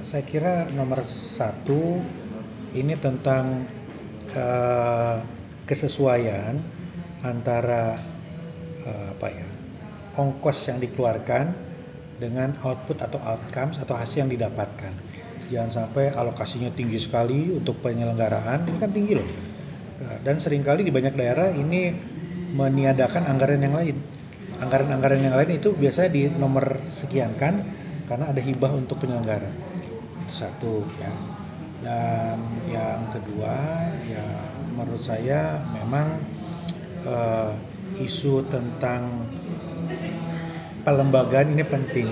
Saya kira nomor satu ini tentang eh, kesesuaian antara apa ya, ongkos yang dikeluarkan dengan output atau outcomes atau hasil yang didapatkan. Jangan sampai alokasinya tinggi sekali untuk penyelenggaraan, ini kan tinggi loh. Dan seringkali di banyak daerah ini meniadakan anggaran yang lain. Anggaran-anggaran yang lain itu biasanya di nomor sekian kan, karena ada hibah untuk penyelenggara. Itu satu ya. Dan yang kedua ya menurut saya memang isu tentang pelembagaan ini penting.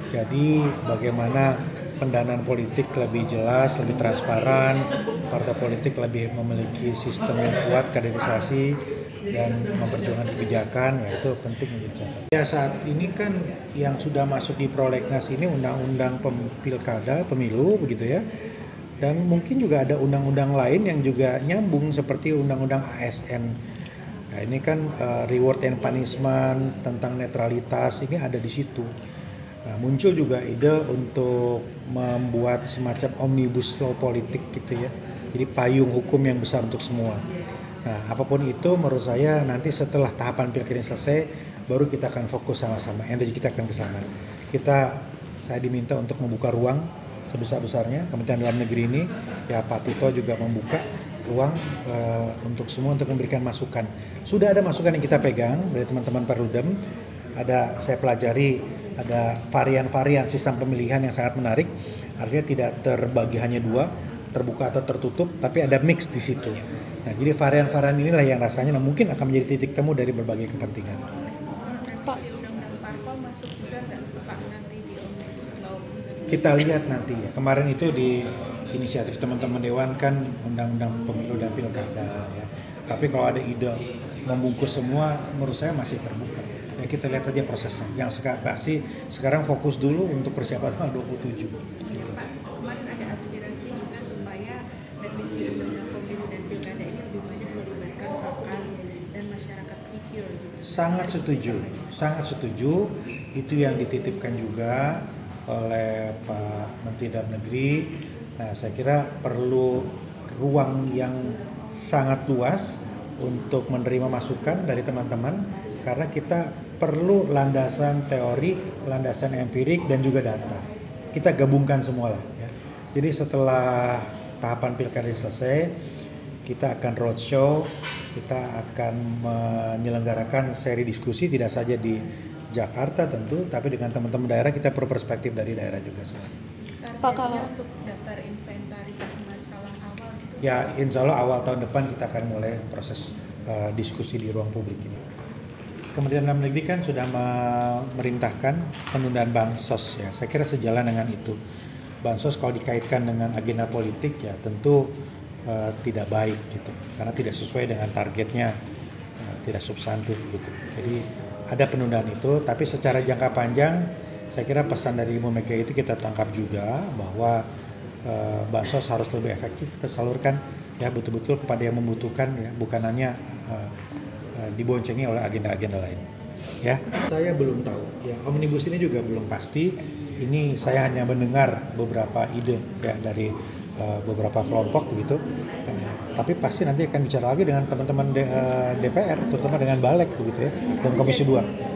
Jadi bagaimana pendanaan politik lebih jelas, lebih transparan, partai politik lebih memiliki sistem yang kuat, kaderisasi dan memperjuangkan kebijakan, ya itu penting untuk dicatat. Ya saat ini kan yang sudah masuk di prolegnas ini undang-undang pilkada, pemilu begitu ya. Dan mungkin juga ada undang-undang lain yang juga nyambung seperti undang-undang ASN. Nah, ini kan reward and punishment tentang netralitas ini ada di situ. Nah, muncul juga ide untuk membuat semacam omnibus law politik gitu ya. Jadi payung hukum yang besar untuk semua. Nah, apapun itu menurut saya nanti setelah tahapan pilkada selesai baru kita akan fokus sama-sama. Energi kita akan ke sana. Saya diminta untuk membuka ruang sebesar-besarnya. Kementerian Dalam Negeri ini ya Pak Tito juga membuka ruang untuk semua untuk memberikan masukan. Sudah ada masukan yang kita pegang dari teman-teman Perludem. Saya pelajari ada varian-varian sistem pemilihan yang sangat menarik. Artinya tidak terbagi hanya dua, terbuka atau tertutup, tapi ada mix di situ. Nah, jadi varian-varian inilah yang rasanya mungkin akan menjadi titik temu dari berbagai kepentingan. Pak, undang-undang parpol masuk juga nggak Pak nanti di Omnibus Law? Kita lihat nanti ya. Kemarin itu di inisiatif teman-teman Dewan kan undang-undang pemilu dan pilkada ya. Tapi kalau ada ide membungkus semua, menurut saya masih terbuka. Ya kita lihat aja prosesnya. Yang sekarang fokus dulu untuk persiapan tanggal 27. Pak, kemarin ada aspirasi juga supaya revisi undang-undang pemilu dan pilkada ini lebih banyak melibatkan pakar dan masyarakat sipil gitu. Sangat setuju. Itu yang dititipkan juga oleh Pak Menteri Dalam Negeri. Nah, saya kira perlu ruang yang sangat luas untuk menerima masukan dari teman-teman karena kita perlu landasan teori, landasan empirik dan juga data. Kita gabungkan semua lah ya. Jadi setelah tahapan pilkada selesai, kita akan roadshow, kita akan menyelenggarakan seri diskusi tidak saja di Jakarta tentu, tapi dengan teman-teman daerah kita berperspektif dari daerah juga semua. Pak, kalau untuk daftar inventarisasi masalah awal gitu? Ya, insya Allah awal tahun depan kita akan mulai proses diskusi di ruang publik ini. Kementerian Dalam Negeri kan sudah memerintahkan penundaan bansos ya. Saya kira sejalan dengan itu. Bansos kalau dikaitkan dengan agenda politik ya tentu tidak baik gitu, karena tidak sesuai dengan targetnya, tidak substantif gitu. Jadi ada penundaan itu, tapi secara jangka panjang saya kira pesan dari Ibu Mega itu kita tangkap juga bahwa bansos harus lebih efektif tersalurkan ya betul-betul kepada yang membutuhkan ya, bukan hanya diboncengi oleh agenda-agenda lain. Ya, saya belum tahu. Ya, omnibus ini juga belum pasti. Ini saya hanya mendengar beberapa ide ya dari beberapa kelompok begitu. Tapi pasti nanti akan bicara lagi dengan teman-teman DPR, terutama dengan Balek begitu ya, dan Komisi 2.